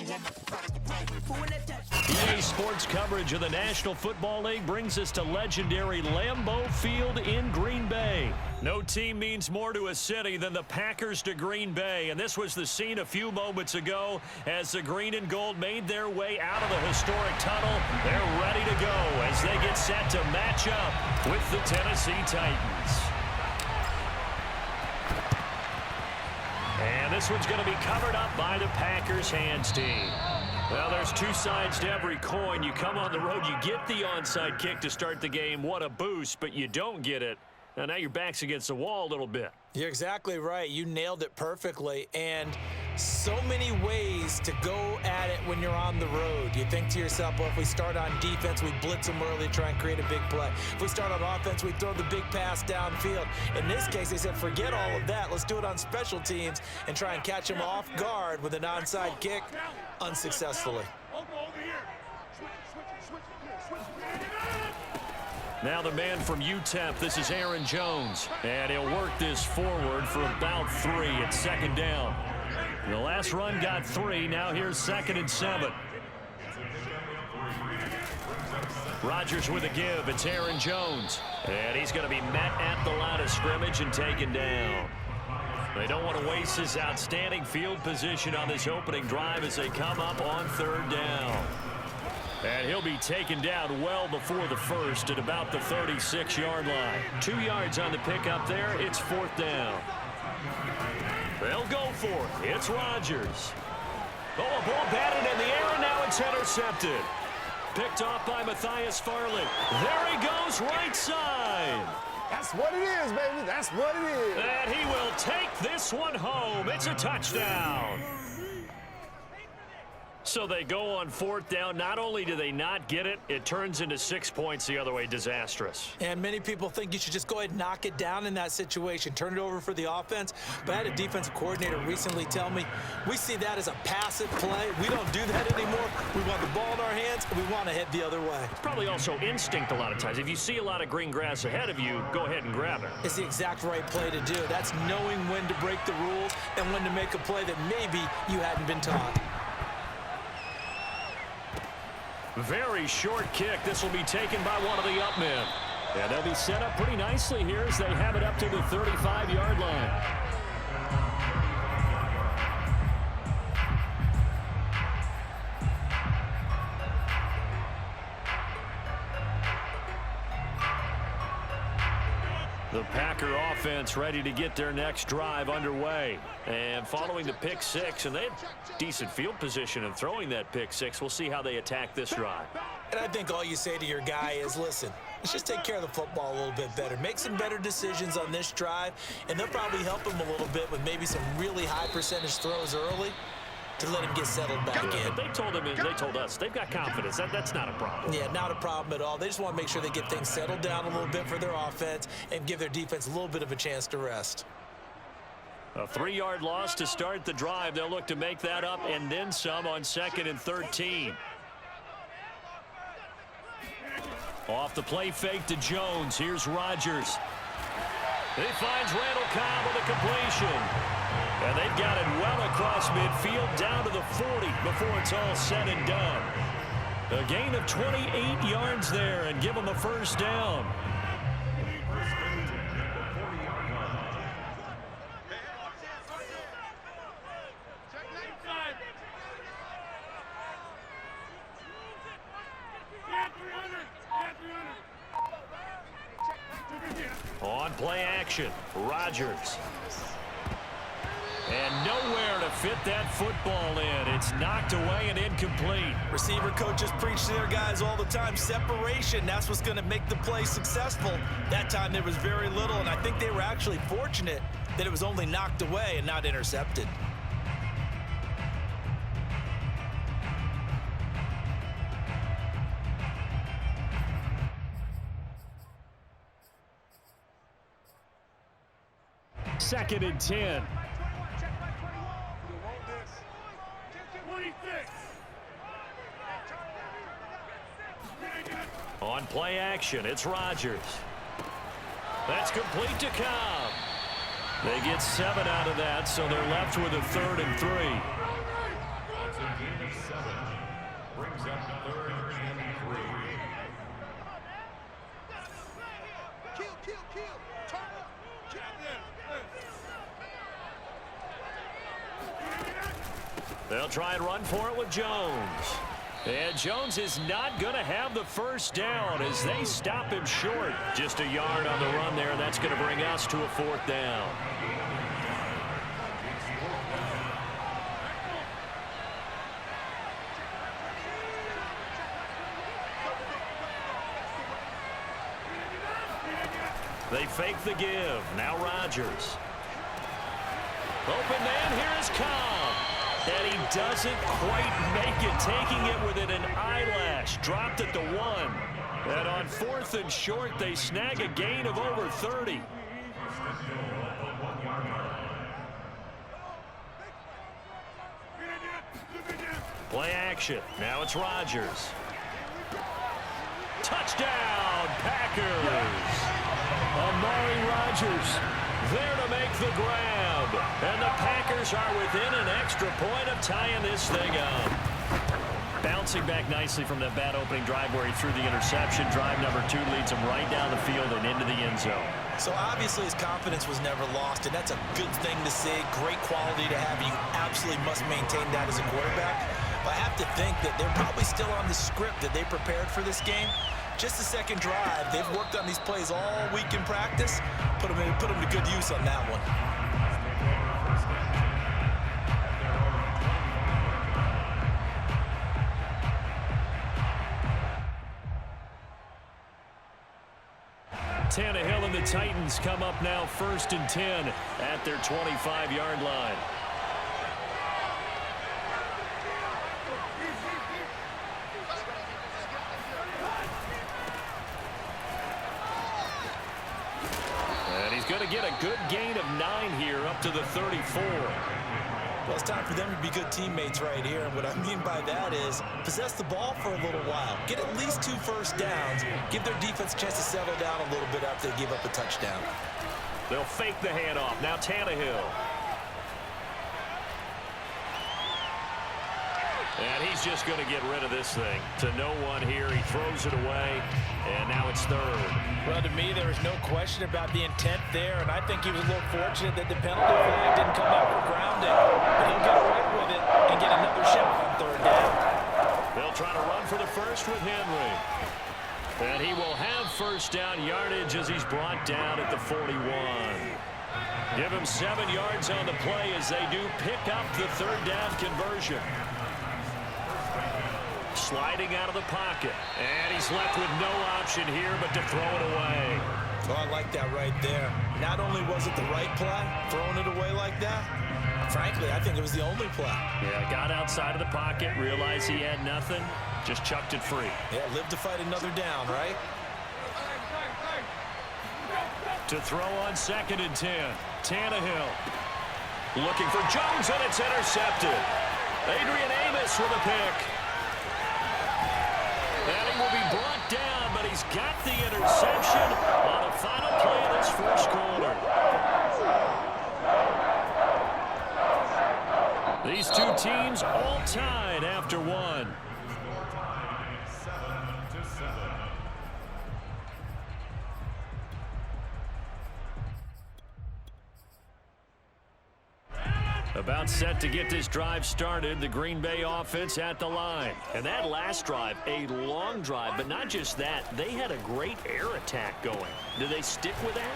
EA Sports coverage of the National Football League brings us to legendary Lambeau Field in Green Bay. No team means more to a city than the Packers to Green Bay, and this was the scene a few moments ago as the green and gold made their way out of the historic tunnel. They're ready to go as they get set to match up with the Tennessee Titans. And this one's going to be covered up by the Packers hands team. Well, there's two sides to every coin. You come on the road, you get the onside kick to start the game. What a boost, but you don't get it. And now your back's against the wall a little bit. You're exactly right. You nailed it perfectly. And so many ways to go at it when you're on the road. You think to yourself, well, if we start on defense, we blitz them early, try and create a big play. If we start on offense, we throw the big pass downfield. In this case, they said, forget all of that. Let's do it on special teams and try and catch them off guard with an onside kick unsuccessfully. Now the man from UTEP, this is Aaron Jones. And he'll work this forward for about 3 at second down. The last run got 3. Now here's 2nd and 7. Rodgers with a give. It's Aaron Jones. And he's going to be met at the line of scrimmage and taken down. They don't want to waste his outstanding field position on this opening drive as they come up on 3rd down. And he'll be taken down well before the first at about the 36-yard line. 2 yards on the pickup there. It's 4th down. They'll go for it. It's Rodgers. Oh, a ball batted in the air, and now it's intercepted. Picked off by Matthias Farley. There he goes, right side. That's what it is, baby. That's what it is. And he will take this one home. It's a touchdown. So they go on 4th down. Not only do they not get it, it turns into 6 points the other way. Disastrous. And many people think you should just go ahead and knock it down in that situation. Turn it over for the offense. But I had a defensive coordinator recently tell me, we see that as a passive play. We don't do that anymore. We want the ball in our hands, and we want to head the other way. It's probably also instinct a lot of times. If you see a lot of green grass ahead of you, go ahead and grab it. It's the exact right play to do. That's knowing when to break the rules and when to make a play that maybe you hadn't been taught. Very short kick. This will be taken by one of the up men. And they'll be set up pretty nicely here as they have it up to the 35-yard line. The Packer offense ready to get their next drive underway. And following the pick six, and they had decent field position in throwing that pick six. We'll see how they attack this drive. And I think all you say to your guy is, listen, let's just take care of the football a little bit better. Make some better decisions on this drive, and they'll probably help him a little bit with maybe some really high percentage throws early to let him get settled back in. They told him, and they told us, they've got confidence. That's not a problem. Yeah, not a problem at all. They just want to make sure they get things settled down a little bit for their offense and give their defense a little bit of a chance to rest. A 3-yard loss to start the drive. They'll look to make that up and then some on 2nd and 13. Off the play fake to Jones. Here's Rodgers. He finds Randall Cobb with a completion. And they've got it well across midfield down to the 40 before it's all said and done. A gain of 28 yards there and give them a first down. On play action, Rodgers. And nowhere to fit that football in. It's knocked away and incomplete. Receiver coaches preach to their guys all the time. Separation, that's what's going to make the play successful. That time there was very little, and I think they were actually fortunate that it was only knocked away and not intercepted. Second and 10. On play action, it's Rodgers. That's complete to Cobb. They get 7 out of that, so they're left with a 3rd and 3. They'll try and run for it with Jones. And Jones is not going to have the first down as they stop him short. Just a yard on the run there. That's going to bring us to a 4th down. They fake the give. Now Rodgers. Open man, here is Cobb. And he doesn't quite make it, taking it within an eyelash. Dropped at the 1. And on 4th and short, they snag a gain of over 30. Play action. Now it's Rodgers. Touchdown, Packers. Amari Rodgers there to make the grab. And the Packers are within an extra point of tying this thing up. Bouncing back nicely from that bad opening drive where he threw the interception. Drive number 2 leads him right down the field and into the end zone. So obviously his confidence was never lost, and that's a good thing to see. Great quality to have. You absolutely must maintain that as a quarterback. But I have to think that they're probably still on the script that they prepared for this game. Just the second drive. They've worked on these plays all week in practice. Put them to good use on that one. Tannehill and the Titans come up now 1st and 10 at their 25-yard line. Going to get a good gain of 9 here up to the 34. Well, it's time for them to be good teammates right here. And what I mean by that is possess the ball for a little while. Get at least 2 first downs. Give their defense a chance to settle down a little bit after they give up a touchdown. They'll fake the handoff. Now Tannehill. And he's just going to get rid of this thing. To no one here. He throws it away. And now it's 3rd. Well, to me, there was no question about the intent there. And I think he was a little fortunate that the penalty flag didn't come out for grounding. But he'll get away with it and get another shot on 3rd down. They'll try to run for the first with Henry. And he will have first down yardage as he's brought down at the 41. Give him 7 yards on the play as they do pick up the 3rd down conversion. Sliding out of the pocket. And he's left with no option here but to throw it away. Oh, I like that right there. Not only was it the right play, throwing it away like that, frankly, I think it was the only play. Yeah, got outside of the pocket, realized he had nothing, just chucked it free. Yeah, live to fight another down, right? To throw on 2nd and 10. Tannehill looking for Jones, and it's intercepted. Adrian Amos with a pick. And he will be brought down, but he's got the interception on the final play of this first quarter. These 2 teams all tied after 1. About set to get this drive started, the Green Bay offense at the line. And that last drive, a long drive, but not just that, they had a great air attack going. Do they stick with that?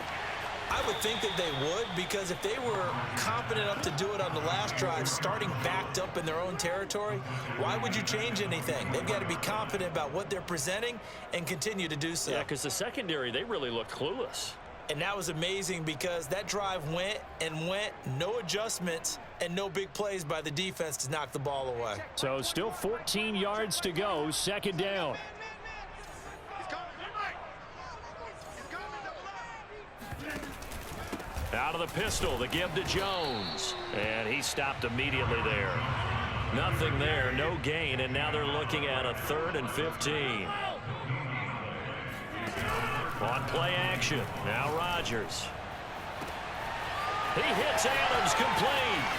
I would think that they would, because if they were confident enough to do it on the last drive, starting backed up in their own territory, why would you change anything? They've got to be confident about what they're presenting and continue to do so. Yeah, because the secondary, they really looked clueless. And that was amazing because that drive went and went, no adjustments, and no big plays by the defense to knock the ball away. So still 14 yards to go, 2nd down. Out of the pistol, the give to Jones. And he stopped immediately there. Nothing there, no gain, and now they're looking at a 3rd and 15. On play action, now Rodgers. He hits Adams complete.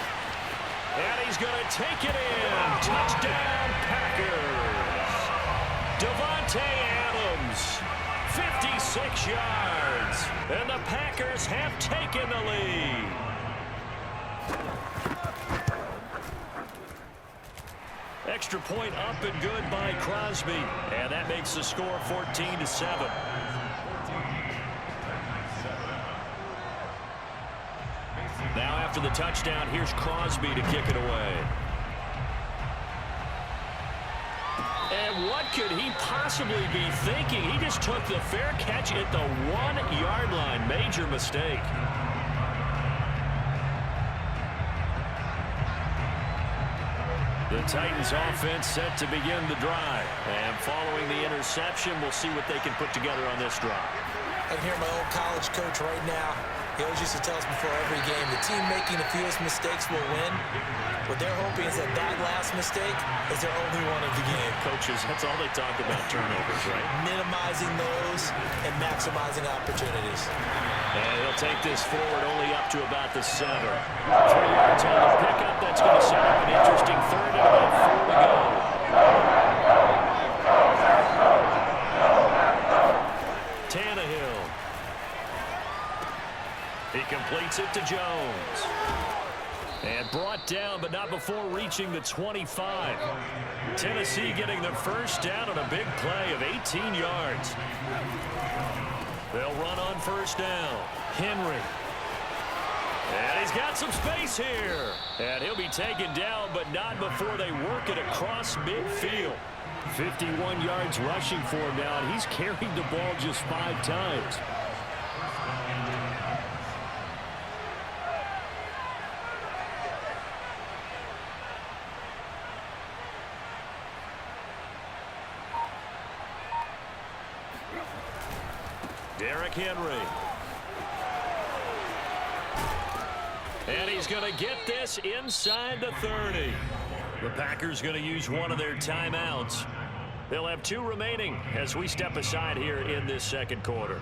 And he's going to take it in. Touchdown, Packers. Devontae Adams, 56 yards. And the Packers have taken the lead. Extra point up and good by Crosby. And that makes the score 14-7. Now after the touchdown, here's Crosby to kick it away. And what could he possibly be thinking? He just took the fair catch at the 1-yard line. Major mistake. The Titans offense set to begin the drive. And following the interception, we'll see what they can put together on this drive. I can hear my old college coach right now. He always used to tell us before every game, the team making the fewest mistakes will win. What they're hoping is that that last mistake is their only one of the game. Coaches, that's all they talk about, turnovers, right? Minimizing those and maximizing opportunities. And he'll take this forward only up to about the 7. 3 yards on the pickup. That's going to set up an interesting third and about 4 to go. Tannehill. He completes it to Jones. And brought down, but not before reaching the 25. Tennessee getting the first down on a big play of 18 yards. They'll run on first down. Henry. And he's got some space here. And he'll be taken down, but not before they work it across midfield. 51 yards rushing for him now, and he's carried the ball just 5 times. Derrick Henry. And he's going to get this inside the 30. The Packers going to use one of their timeouts. They'll have 2 remaining as we step aside here in this second quarter.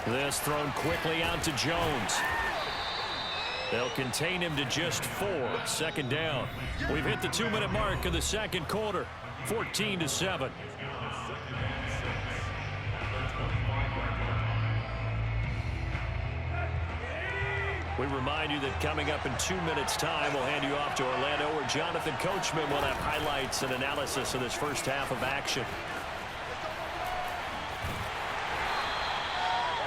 This thrown quickly out to Jones. They'll contain him to just 4. Second down. We've hit the 2-minute mark of the second quarter. 14-7. We remind you that coming up in 2 minutes' time, we'll hand you off to Orlando, where Jonathan Coachman will have highlights and analysis of this first half of action.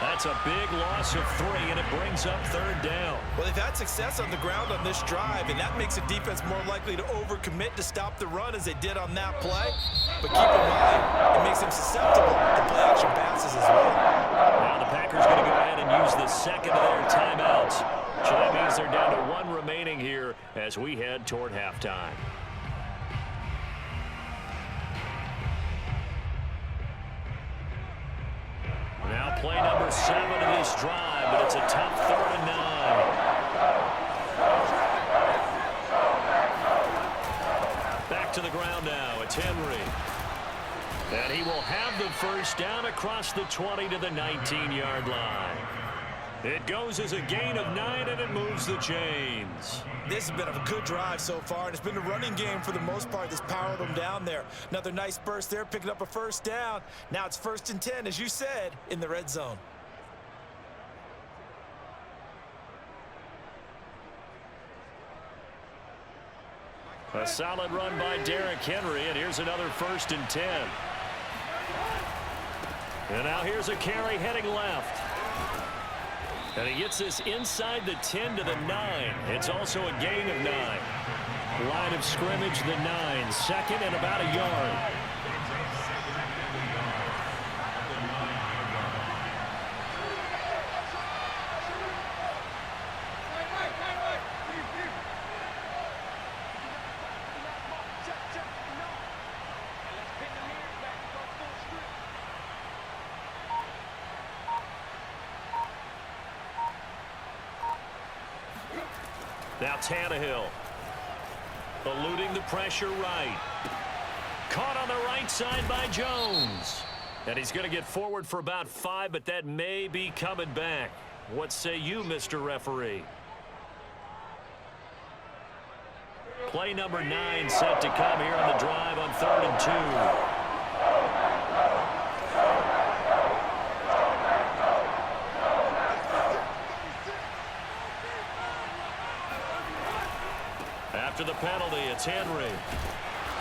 That's a big loss of 3, and it brings up third down. Well, they've had success on the ground on this drive, and that makes a defense more likely to overcommit to stop the run as they did on that play. But keep in mind, it makes them susceptible to play-action passes as well. Now the Packers going to go ahead and use the second of their timeouts. So that means they're down to 1 remaining here as we head toward halftime. Now play number 7 of this drive, but it's a tough 3rd and 9. Back to the ground now. It's Henry. And he will have the first down across the 20 to the 19-yard line. It goes as a gain of 9, and it moves the chains. This has been a good drive so far, and it's been a running game for the most part that's powered them down there. Another nice burst there, picking up a first down. Now it's 1st and 10, as you said, in the red zone. A solid run by Derrick Henry, and here's another 1st and 10. And now here's a carry heading left. And he gets this inside the 10 to the 9. It's also a gain of 9. Line of scrimmage, the 9. 2nd and about a yard. Now Tannehill, eluding the pressure right. Caught on the right side by Jones. And he's going to get forward for about 5, but that may be coming back. What say you, Mr. Referee? Play number 9 set to come here on the drive on 3rd and 2. After the penalty, it's Henry.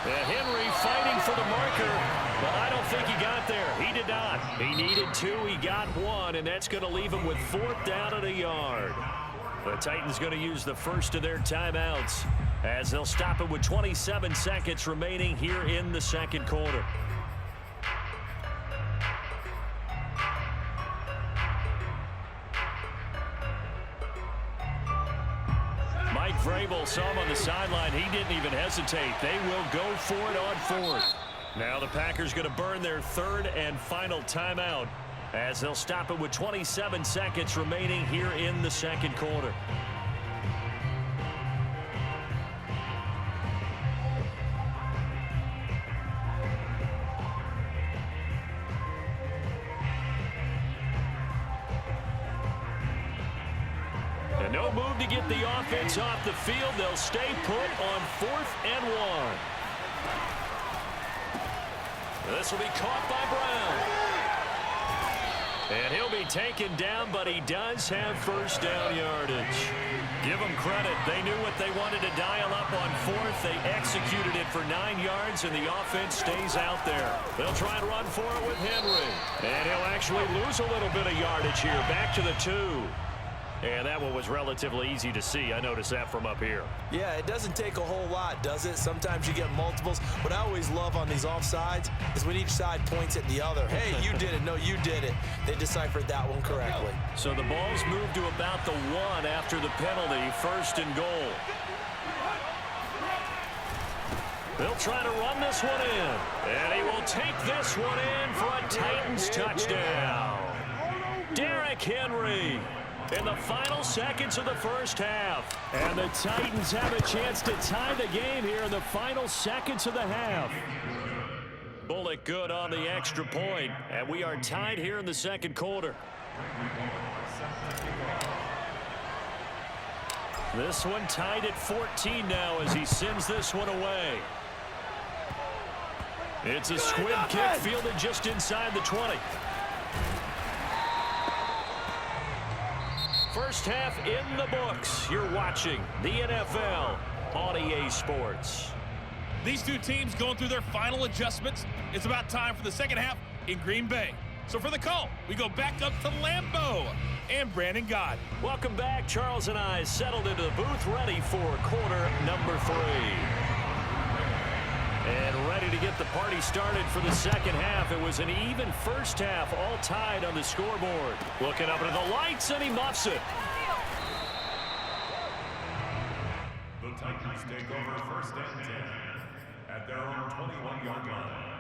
And Henry fighting for the marker, but I don't think he got there. He did not. He needed 2. He got 1, and that's going to leave him with 4th down and a yard. The Titans going to use the first of their timeouts as they'll stop it with 27 seconds remaining here in the second quarter. Mike Vrabel saw him on the sideline. He didn't even hesitate. They will go for it on 4th. Now the Packers going to burn their 3rd and final timeout as they'll stop it with 27 seconds remaining here in the second quarter. And no move to get the offense off the field. They'll stay put on 4th and 1. This will be caught by Brown. And he'll be taken down, but he does have first down yardage. Give them credit. They knew what they wanted to dial up on 4th. They executed it for 9 yards, and the offense stays out there. They'll try and run for it with Henry. And he'll actually lose a little bit of yardage here. Back to the 2. And that one was relatively easy to see. I noticed that from up here. Yeah, it doesn't take a whole lot, does it? Sometimes you get multiples. What I always love on these offsides is when each side points at the other. Hey, you did it. No, you did it. They deciphered that one correctly. So the ball's moved to about the 1 after the penalty. 1st and goal. They'll try to run this one in. And he will take this one in for a Titans touchdown. Derrick Henry in the final seconds of the first half. And the Titans have a chance to tie the game here in the final seconds of the half. Bullock good on the extra point, and we are tied here in the second quarter. This one tied at 14 now as he sends this one away. It's a squib kick fielded just inside the 20. First half in the books. You're watching the NFL on EA Sports. These two teams going through their final adjustments. It's about time for the second half in Green Bay. So for the call, we go back up to Lambeau and Brandon Gott. Welcome back. Charles and I settled into the booth ready for quarter number 3. And ready to get the party started for the second half. It was an even first half, all tied on the scoreboard. Looking up into the lights, and he muffs it. The Titans take over 1st and 10 at their own 21-yard line.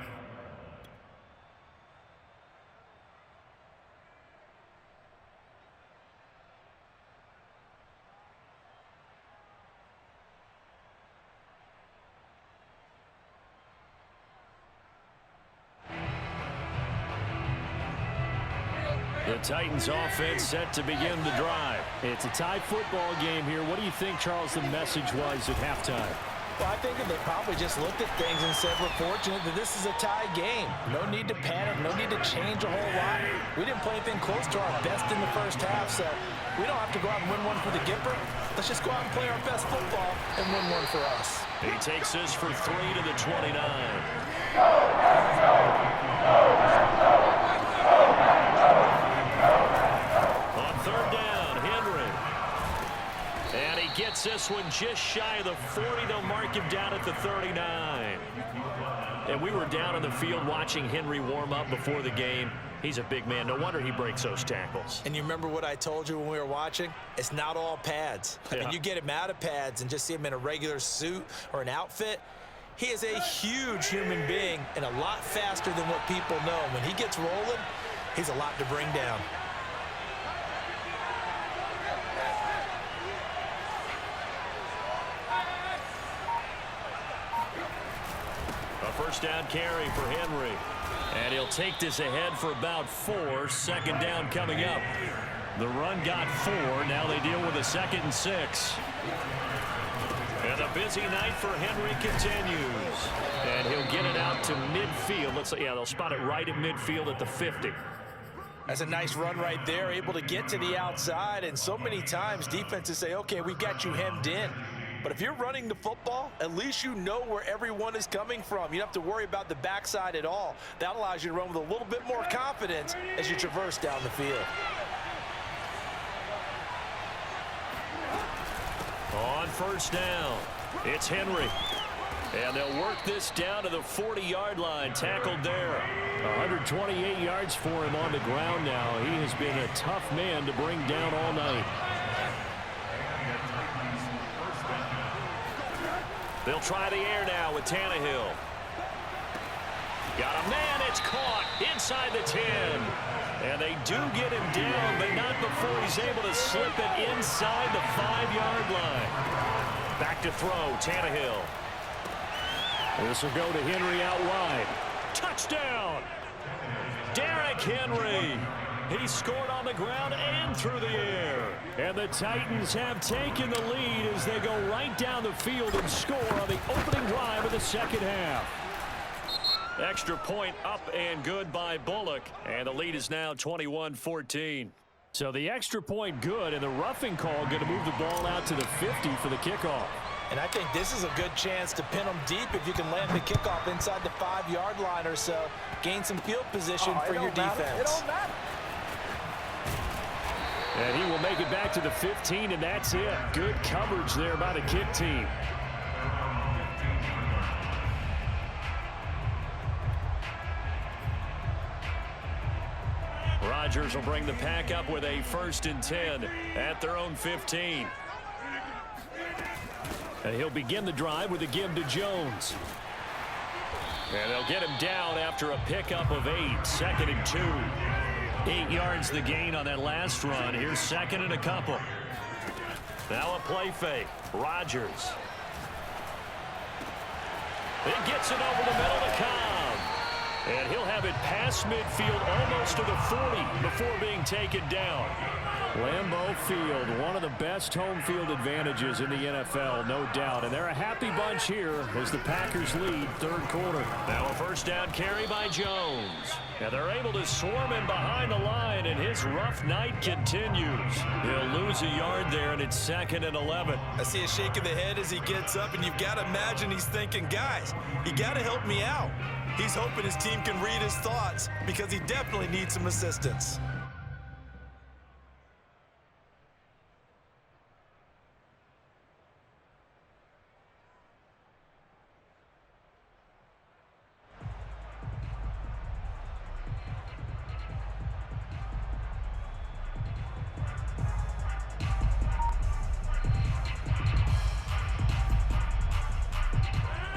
The Titans offense set to begin the drive. It's a tie football game here. What do you think, Charles, the message was at halftime? Well, I think that they probably just looked at things and said, we're fortunate that this is a tie game. No need to panic, no need to change a whole lot. We didn't play anything close to our best in the first half, so we don't have to go out and win one for the Gipper. Let's just go out and play our best football and win one for us. He takes this for 3 to the 29. On 3rd down, Henry. And he gets this one just shy of the 40. They'll mark him down at the 39. And we were down on the field watching Henry warm up before the game. He's a big man. No wonder he breaks those tackles. And you remember what I told you when we were watching? It's not all pads. I mean, you get him out of pads and just see him in a regular suit or an outfit. He is a huge human being and a lot faster than what people know. When he gets rolling, he's a lot to bring down. A first down carry for Henry. And he'll take this ahead for about 4. Second down coming up. The run got 4. Now they deal with a 2nd and 6. And the busy night for Henry continues. And he'll get it out to midfield. They'll spot it right at midfield at the 50. That's a nice run right there, able to get to the outside. And so many times defenses say, okay, we got you hemmed in. But if you're running the football, at least you know where everyone is coming from. You don't have to worry about the backside at all. That allows you to run with a little bit more confidence as you traverse down the field. On first down, it's Henry. And they'll work this down to the 40-yard line, tackled there. 128 yards for him on the ground now. He has been a tough man to bring down all night. They'll try the air now with Tannehill. Got a man, it's caught inside the 10. And they do get him down, but not before he's able to slip it inside the 5-yard line. Back to throw, Tannehill. This will go to Henry out wide. Touchdown! Derrick Henry. He scored on the ground and through the air. And the Titans have taken the lead as they go right down the field and score on the opening drive of the second half. Extra point up and good by Bullock. And the lead is now 21-14. So the extra point good, and the roughing call going to move the ball out to the 50 for the kickoff. And I think this is a good chance to pin them deep if you can land the kickoff inside the 5-yard line or so. Gain some field position for your defense. It don't matter. And he will make it back to the 15, and that's it. Good coverage there by the kick team. Rodgers will bring the pack up with a 1st and 10 at their own 15. And he'll begin the drive with a give to Jones. And they'll get him down after a pickup of 8. 2nd and 2. 8 yards the gain on that last run. Here's 2nd and a couple. Now a play fake. Rodgers. He gets it over the middle to Cobb. And he'll have it past midfield almost to the 40 before being taken down. Lambeau Field, one of the best home field advantages in the NFL, no doubt. And they're a happy bunch here as the Packers lead 3rd quarter. Now a 1st down carry by Jones. And they're able to swarm him behind the line, and his rough night continues. He'll lose a yard there, and it's 2nd and 11. I see a shake of the head as he gets up, and you've got to imagine he's thinking, guys, you got to help me out. He's hoping his team can read his thoughts because he definitely needs some assistance.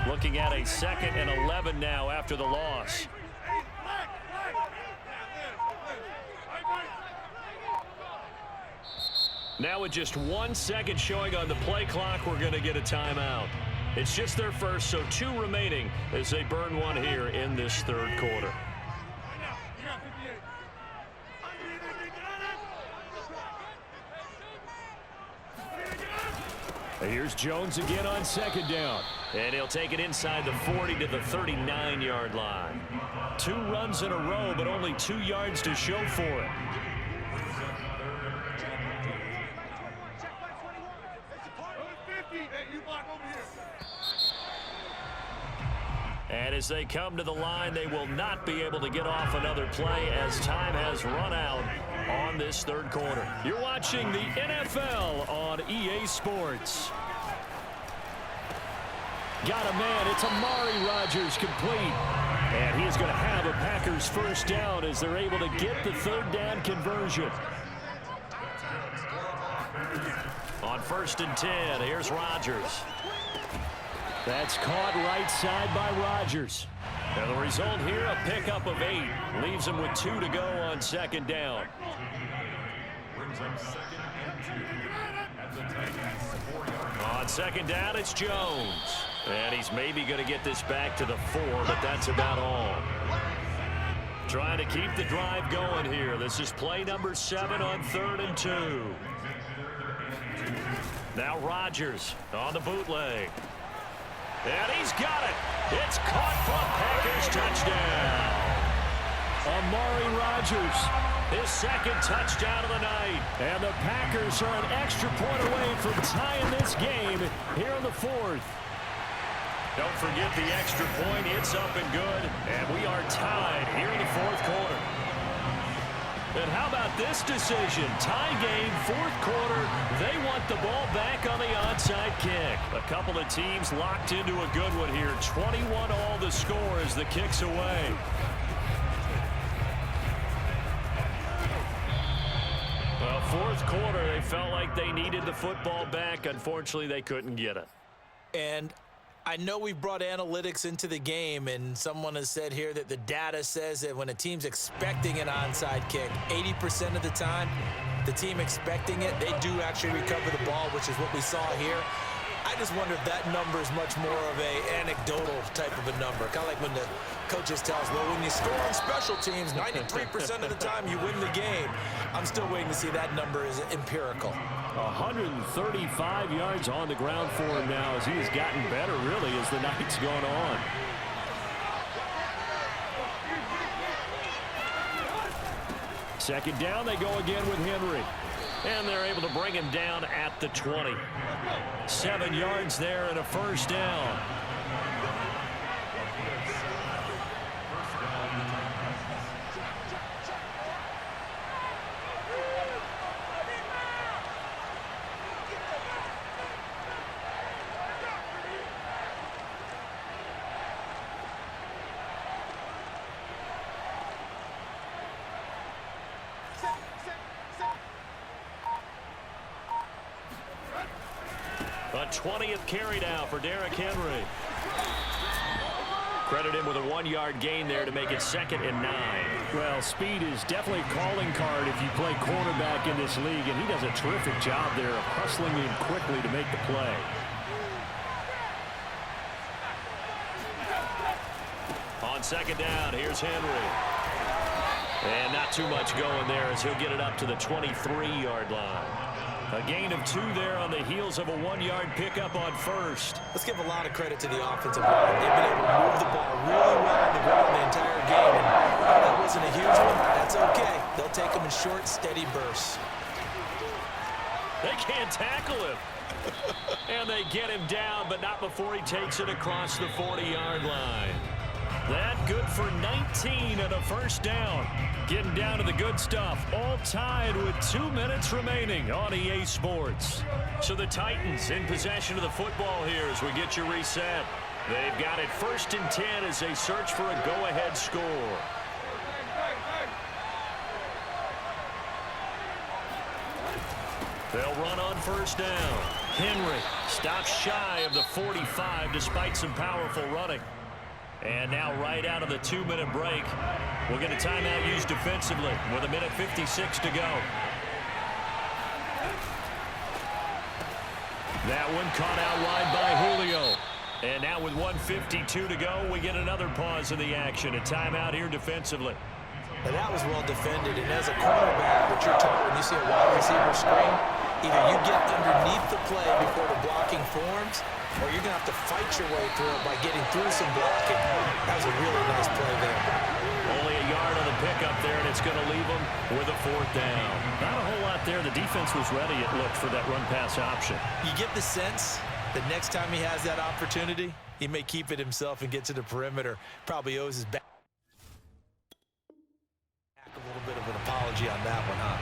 Looking at a 2nd and 11 now after the loss. Now with just 1 second showing on the play clock, we're going to get a timeout. It's just their first, so 2 remaining as they burn one here in this 3rd quarter. Here's Jones again on 2nd down. And he'll take it inside the 40 to the 39-yard line. 2 runs in a row, but only 2 yards to show for it. And as they come to the line, they will not be able to get off another play as time has run out on this 3rd quarter. You're watching the NFL on EA Sports. Got a man. It's Amari Rodgers complete. And he is going to have a Packers 1st down as they're able to get the 3rd down conversion. On 1st and 10, here's Rodgers. That's caught right side by Rodgers. And the result here, a pickup of 8. Leaves him with 2 to go on 2nd down. Brings up 2nd and 2 at the Titans 4-yard line. On 2nd down, it's Jones. And he's maybe going to get this back to the 4, but that's about all. Trying to keep the drive going here. This is play number 7 on 3rd and 2. Now Rodgers on the bootleg. And he's got it. It's caught for a Packers touchdown. Amari Rodgers, His second touchdown of the night. and the Packers are an extra point away from tying this game here in the 4th. Don't forget the extra point. It's up and good. And we are tied here in the 4th quarter. And how about this decision? Tie game, 4th quarter. They want the ball back on the onside kick. A couple of teams locked into a good one here. 21 all the score as the kick's away. Well, 4th quarter, they felt like they needed the football back. Unfortunately, they couldn't get it. And I know we've brought analytics into the game, and someone has said here that the data says that when a team's expecting an onside kick, 80% of the time, the team expecting it, they do actually recover the ball, which is what we saw here. I just wonder if that number is much more of a anecdotal type of a number. Kind of like when the coaches tell us, well, when you score on special teams, 93% of the time you win the game. I'm still waiting to see that number is empirical. 135 yards on the ground for him now as he has gotten better, really, as the night's gone on. Second down, they go again with Henry. And they're able to bring him down at the 20. 7 yards there and a first down. A 20th carry now for Derrick Henry. Credit him with a 1-yard gain there to make it 2nd and 9. Well, speed is definitely a calling card if you play cornerback in this league, and he does a terrific job there of hustling in quickly to make the play. On 2nd down, here's Henry. And not too much going there as he'll get it up to the 23-yard line. A gain of 2 there on the heels of a 1-yard pickup on first. Let's give a lot of credit to the offensive line. They've been able to move the ball really well on the ground the entire game. And that wasn't a huge one. That's okay. They'll take them in short, steady bursts. They can't tackle him. And they get him down, but not before he takes it across the 40-yard line. That good for 19 and a first down. Getting down to the good stuff. All tied with 2 minutes remaining on EA Sports. So the Titans in possession of the football here as we get you reset. They've got it 1st and 10 as they search for a go-ahead score. They'll run on first down. Henry stops shy of the 45 despite some powerful running. And now right out of the 2-minute break, we'll get a timeout used defensively with 1:56 to go. That one caught out wide by Julio. And now with 1:52 to go, we get another pause in the action. A timeout here defensively. And that was well defended. And as a cornerback, what you're taught when you see a wide receiver screen, either you get underneath the play before the blocking forms, or you're going to have to fight your way through it by getting through some blocking. That was a really nice play there. Only a yard on the pickup there, and it's going to leave them with a 4th down. Not a whole lot there. The defense was ready, it looked, for that run-pass option. You get the sense that next time he has that opportunity, he may keep it himself and get to the perimeter. Probably owes his back a little bit of an apology on that one, huh?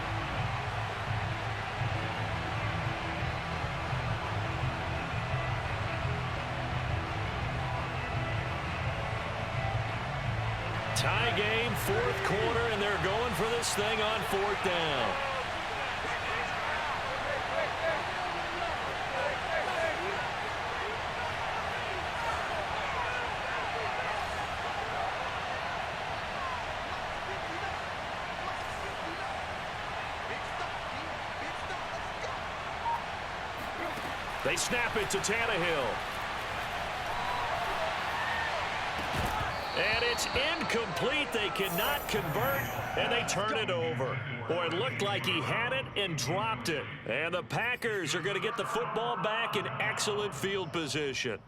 Tie game, 4th quarter, and they're going for this thing on 4th down. They snap it to Tannehill. And it's incomplete. They cannot convert, and they turn it over. Boy, it looked like he had it and dropped it. And the Packers are going to get the football back in excellent field position.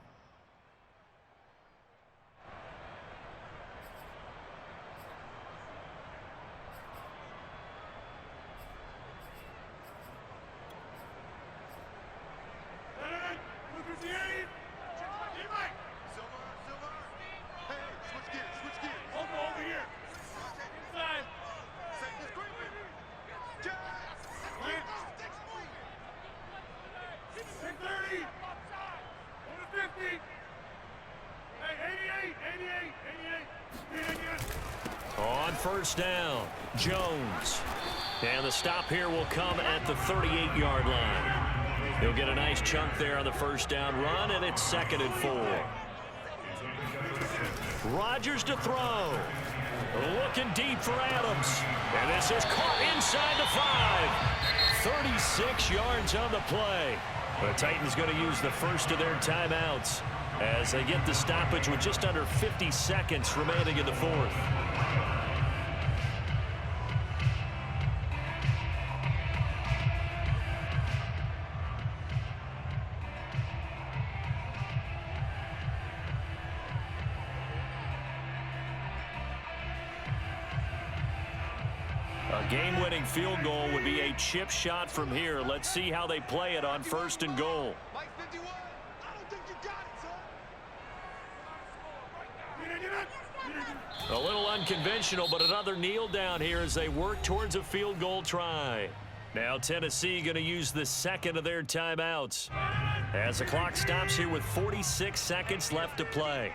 On first down, Jones. And the stop here will come at the 38-yard line. He'll get a nice chunk there on the first down run, and it's 2nd and 4. Rodgers to throw. Looking deep for Adams. And this is caught inside the 5. 36 yards on the play. The Titans going to use the first of their timeouts as they get the stoppage with just under 50 seconds remaining in the 4th. A game-winning field goal would be a chip shot from here. Let's see how they play it on 1st and goal. A little unconventional, but another kneel down here as they work towards a field goal try. Now Tennessee going to use the 2nd of their timeouts as the clock stops here with 46 seconds left to play.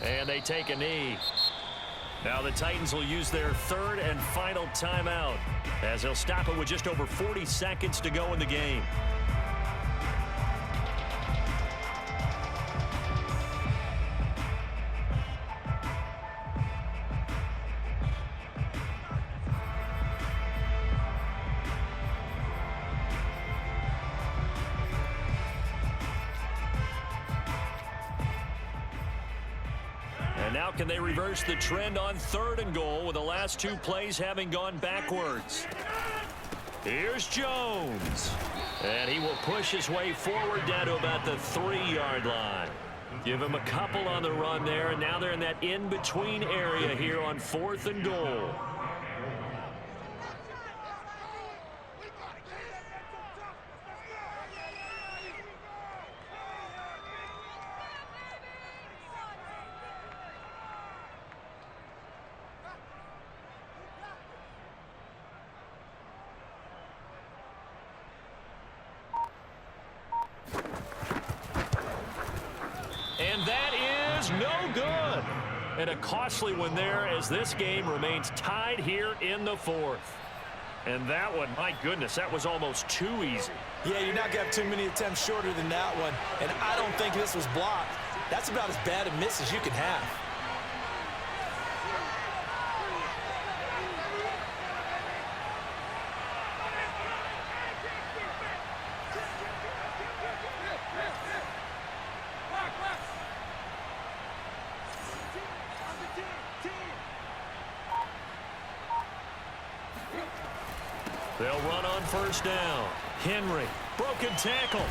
And they take a knee. Now the Titans will use their 3rd and final timeout as they'll stop it with just over 40 seconds to go in the game. And now can they reverse the trend on 3rd and goal with the last 2 plays having gone backwards? Here's Jones. And he will push his way forward down to about the 3-yard line. Give him a couple on the run there, and now they're in that in-between area here on 4th and goal. And that is no good. And a costly one there as this game remains tied here in the 4th. And that one, my goodness, that was almost too easy. Yeah, you're not going to have too many attempts shorter than that one. And I don't think this was blocked. That's about as bad a miss as you can have. They'll run on first down. Henry, broken tackle.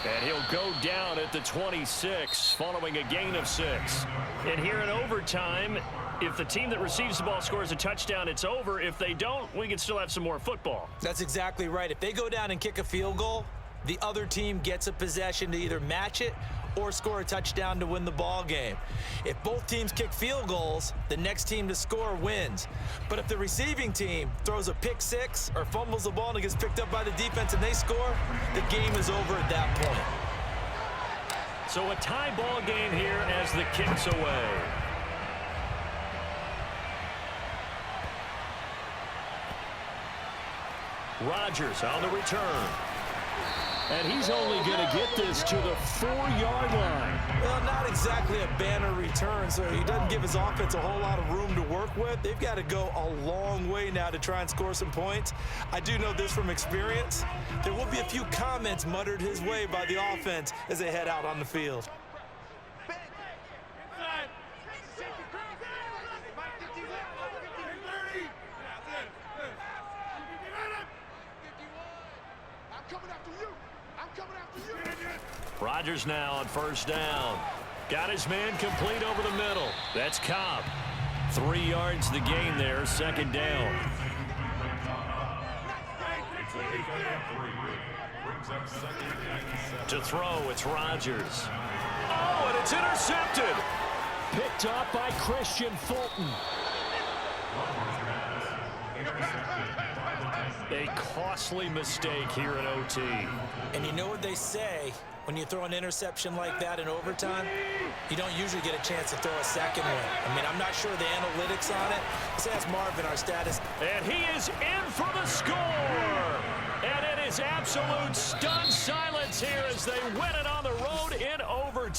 And he'll go down at the 26 following a gain of 6. And here in overtime, if the team that receives the ball scores a touchdown, it's over. If they don't, we can still have some more football. That's exactly right. If they go down and kick a field goal, the other team gets a possession to either match it or score a touchdown to win the ball game. If both teams kick field goals, the next team to score wins. But if the receiving team throws a pick 6 or fumbles the ball and it gets picked up by the defense and they score, the game is over at that point. So a tie ball game here as the kick's away. Rodgers on the return. And he's only going to get this to the 4-yard line. Well, not exactly a banner return, so he doesn't give his offense a whole lot of room to work with. They've got to go a long way now to try and score some points. I do know this from experience. There will be a few comments muttered his way by the offense as they head out on the field. Rodgers now on first down. Got his man complete over the middle. That's Cobb. 3 yards the gain there, second down. To throw, it's Rodgers. Oh, and it's intercepted. Picked up by Christian Fulton. A costly mistake here in OT. And you know what they say, when you throw an interception like that in overtime, you don't usually get a chance to throw a second one. I mean, I'm not sure the analytics on it. Let's ask Marvin, our status. And he is in for the score. And it is absolute stunned silence here as they win it on the road in overtime.